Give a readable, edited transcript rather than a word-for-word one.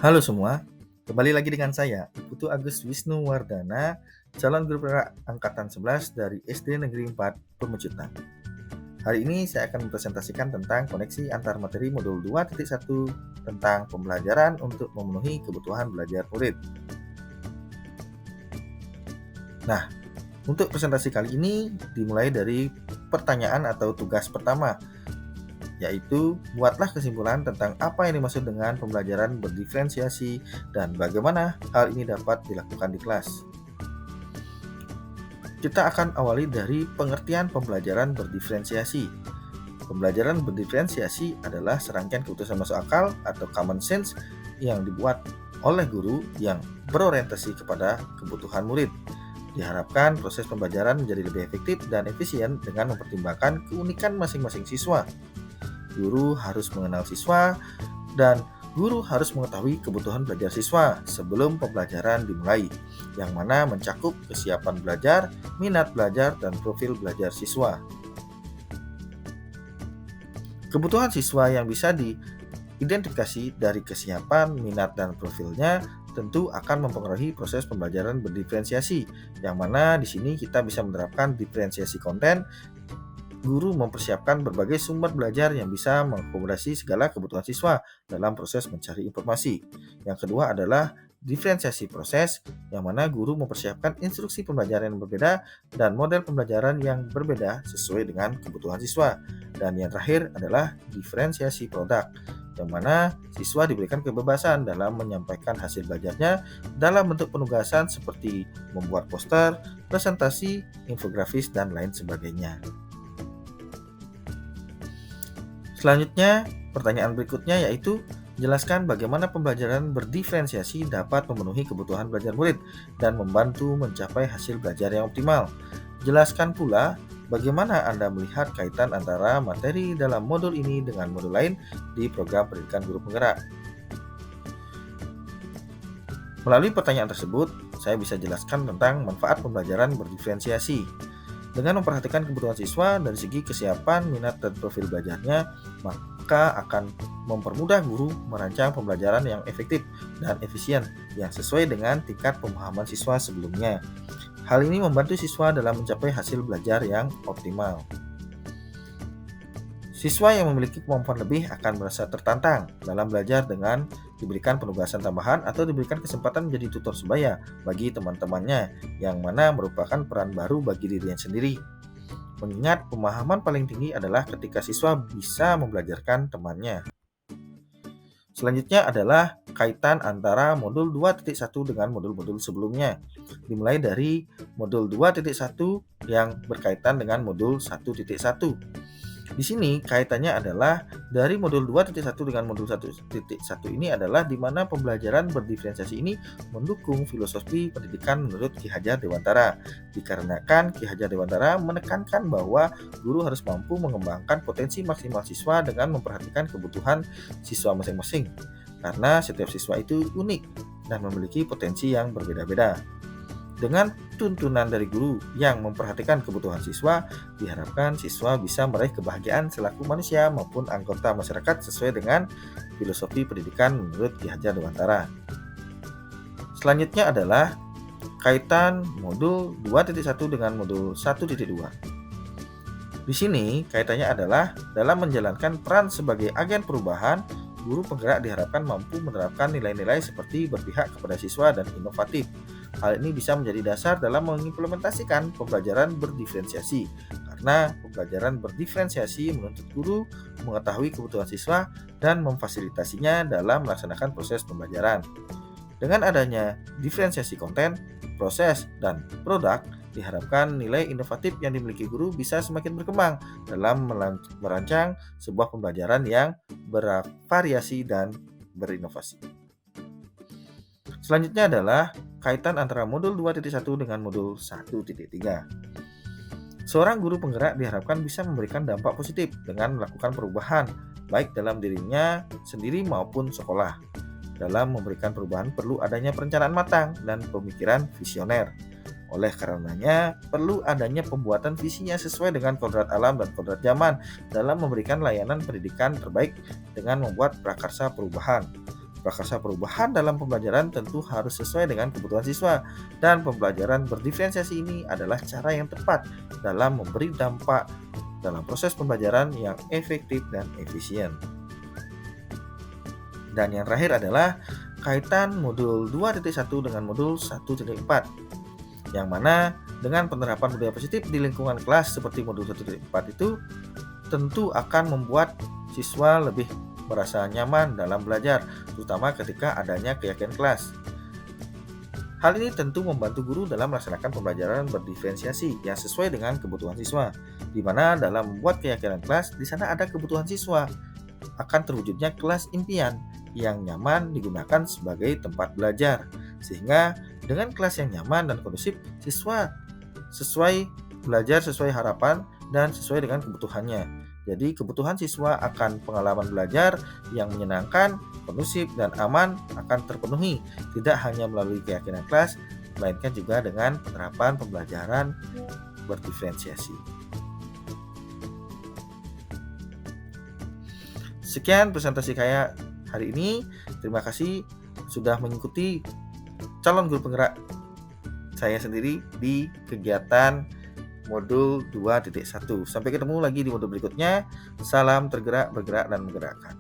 Halo semua, kembali lagi dengan saya, Putu Agus Wisnu Wardana, calon guru penggerak angkatan 11 dari SD Negeri 4 Pemecutan. Hari ini saya akan mempresentasikan tentang koneksi antar materi modul 2.1 tentang pembelajaran untuk memenuhi kebutuhan belajar murid. Nah, untuk presentasi kali ini dimulai dari pertanyaan atau tugas pertama, yaitu buatlah kesimpulan tentang apa yang dimaksud dengan pembelajaran berdiferensiasi dan bagaimana hal ini dapat dilakukan di kelas. Kita akan awali dari pengertian pembelajaran berdiferensiasi. Pembelajaran berdiferensiasi adalah serangkaian keputusan masuk akal atau common sense yang dibuat oleh guru yang berorientasi kepada kebutuhan murid. Diharapkan proses pembelajaran menjadi lebih efektif dan efisien dengan mempertimbangkan keunikan masing-masing siswa. Guru harus mengenal siswa dan guru harus mengetahui kebutuhan belajar siswa sebelum pembelajaran dimulai, yang mana mencakup kesiapan belajar, minat belajar, dan profil belajar siswa. Kebutuhan siswa yang bisa diidentifikasi dari kesiapan, minat, dan profilnya tentu akan mempengaruhi proses pembelajaran berdiferensiasi, yang mana di sini kita bisa menerapkan diferensiasi konten. Guru mempersiapkan berbagai sumber belajar yang bisa mengakomodasi segala kebutuhan siswa dalam proses mencari informasi. Yang kedua adalah diferensiasi proses, yang mana guru mempersiapkan instruksi pembelajaran yang berbeda dan model pembelajaran yang berbeda sesuai dengan kebutuhan siswa. Dan yang terakhir adalah diferensiasi produk, yang mana siswa diberikan kebebasan dalam menyampaikan hasil belajarnya dalam bentuk penugasan seperti membuat poster, presentasi, infografis, dan lain sebagainya. Selanjutnya, pertanyaan berikutnya yaitu jelaskan bagaimana pembelajaran berdiferensiasi dapat memenuhi kebutuhan belajar murid dan membantu mencapai hasil belajar yang optimal. Jelaskan pula bagaimana Anda melihat kaitan antara materi dalam modul ini dengan modul lain di program pendidikan guru penggerak. Melalui pertanyaan tersebut, saya bisa jelaskan tentang manfaat pembelajaran berdiferensiasi. Dengan memperhatikan kebutuhan siswa dari segi kesiapan, minat, dan profil belajarnya, maka akan mempermudah guru merancang pembelajaran yang efektif dan efisien yang sesuai dengan tingkat pemahaman siswa sebelumnya. Hal ini membantu siswa dalam mencapai hasil belajar yang optimal. Siswa yang memiliki kemampuan lebih akan merasa tertantang dalam belajar dengan diberikan penugasan tambahan atau diberikan kesempatan menjadi tutor sebaya bagi teman-temannya, yang mana merupakan peran baru bagi dirinya sendiri. Mengingat pemahaman paling tinggi adalah ketika siswa bisa membelajarkan temannya. Selanjutnya adalah kaitan antara modul 2.1 dengan modul-modul sebelumnya. Dimulai dari modul 2.1 yang berkaitan dengan modul 1.1. Di sini kaitannya adalah dari modul 2.1 dengan modul 1.1 ini adalah di mana pembelajaran berdiferensiasi ini mendukung filosofi pendidikan menurut Ki Hajar Dewantara. Dikarenakan Ki Hajar Dewantara menekankan bahwa guru harus mampu mengembangkan potensi maksimal siswa dengan memperhatikan kebutuhan siswa masing-masing. Karena setiap siswa itu unik dan memiliki potensi yang berbeda-beda. Dengan tuntunan dari guru yang memperhatikan kebutuhan siswa, diharapkan siswa bisa meraih kebahagiaan selaku manusia maupun anggota masyarakat sesuai dengan filosofi pendidikan menurut Ki Hajar Dewantara. Selanjutnya adalah kaitan modul 2.1 dengan modul 1.2. Di sini kaitannya adalah dalam menjalankan peran sebagai agen perubahan, guru penggerak diharapkan mampu menerapkan nilai-nilai seperti berpihak kepada siswa dan inovatif. Hal ini bisa menjadi dasar dalam mengimplementasikan pembelajaran berdiferensiasi, karena pembelajaran berdiferensiasi menuntut guru mengetahui kebutuhan siswa dan memfasilitasinya dalam melaksanakan proses pembelajaran. Dengan adanya diferensiasi konten, proses, dan produk, diharapkan nilai inovatif yang dimiliki guru bisa semakin berkembang dalam merancang sebuah pembelajaran yang bervariasi dan berinovasi. Selanjutnya adalah kaitan antara modul 2.1 dengan modul 1.3. Seorang guru penggerak diharapkan bisa memberikan dampak positif dengan melakukan perubahan, baik dalam dirinya sendiri maupun sekolah. Dalam memberikan perubahan perlu adanya perencanaan matang dan pemikiran visioner. Oleh karenanya, perlu adanya pembuatan visinya sesuai dengan kodrat alam dan kodrat zaman dalam memberikan layanan pendidikan terbaik dengan membuat prakarsa perubahan. Prakarsa perubahan dalam pembelajaran tentu harus sesuai dengan kebutuhan siswa, dan pembelajaran berdiferensiasi ini adalah cara yang tepat dalam memberi dampak dalam proses pembelajaran yang efektif dan efisien. Dan yang terakhir adalah kaitan modul 2.1 dengan modul 1.4, yang mana dengan penerapan budaya positif di lingkungan kelas seperti modul 1.4 itu tentu akan membuat siswa lebih merasa nyaman dalam belajar, terutama ketika adanya keyakinan kelas. Hal ini tentu membantu guru dalam melaksanakan pembelajaran berdiferensiasi yang sesuai dengan kebutuhan siswa, di mana dalam membuat keyakinan kelas, di sana ada kebutuhan siswa, akan terwujudnya kelas impian yang nyaman digunakan sebagai tempat belajar. Sehingga dengan kelas yang nyaman dan kondusif, siswa sesuai belajar sesuai harapan dan sesuai dengan kebutuhannya. Jadi kebutuhan siswa akan pengalaman belajar yang menyenangkan, kondusif, dan aman akan terpenuhi, tidak hanya melalui keyakinan kelas, melainkan juga dengan penerapan pembelajaran berdiferensiasi. Sekian presentasi saya hari ini. Terima kasih sudah mengikuti calon guru penggerak saya sendiri di kegiatan modul 2.1. Sampai ketemu lagi di modul berikutnya. Salam tergerak, bergerak, dan menggerakkan.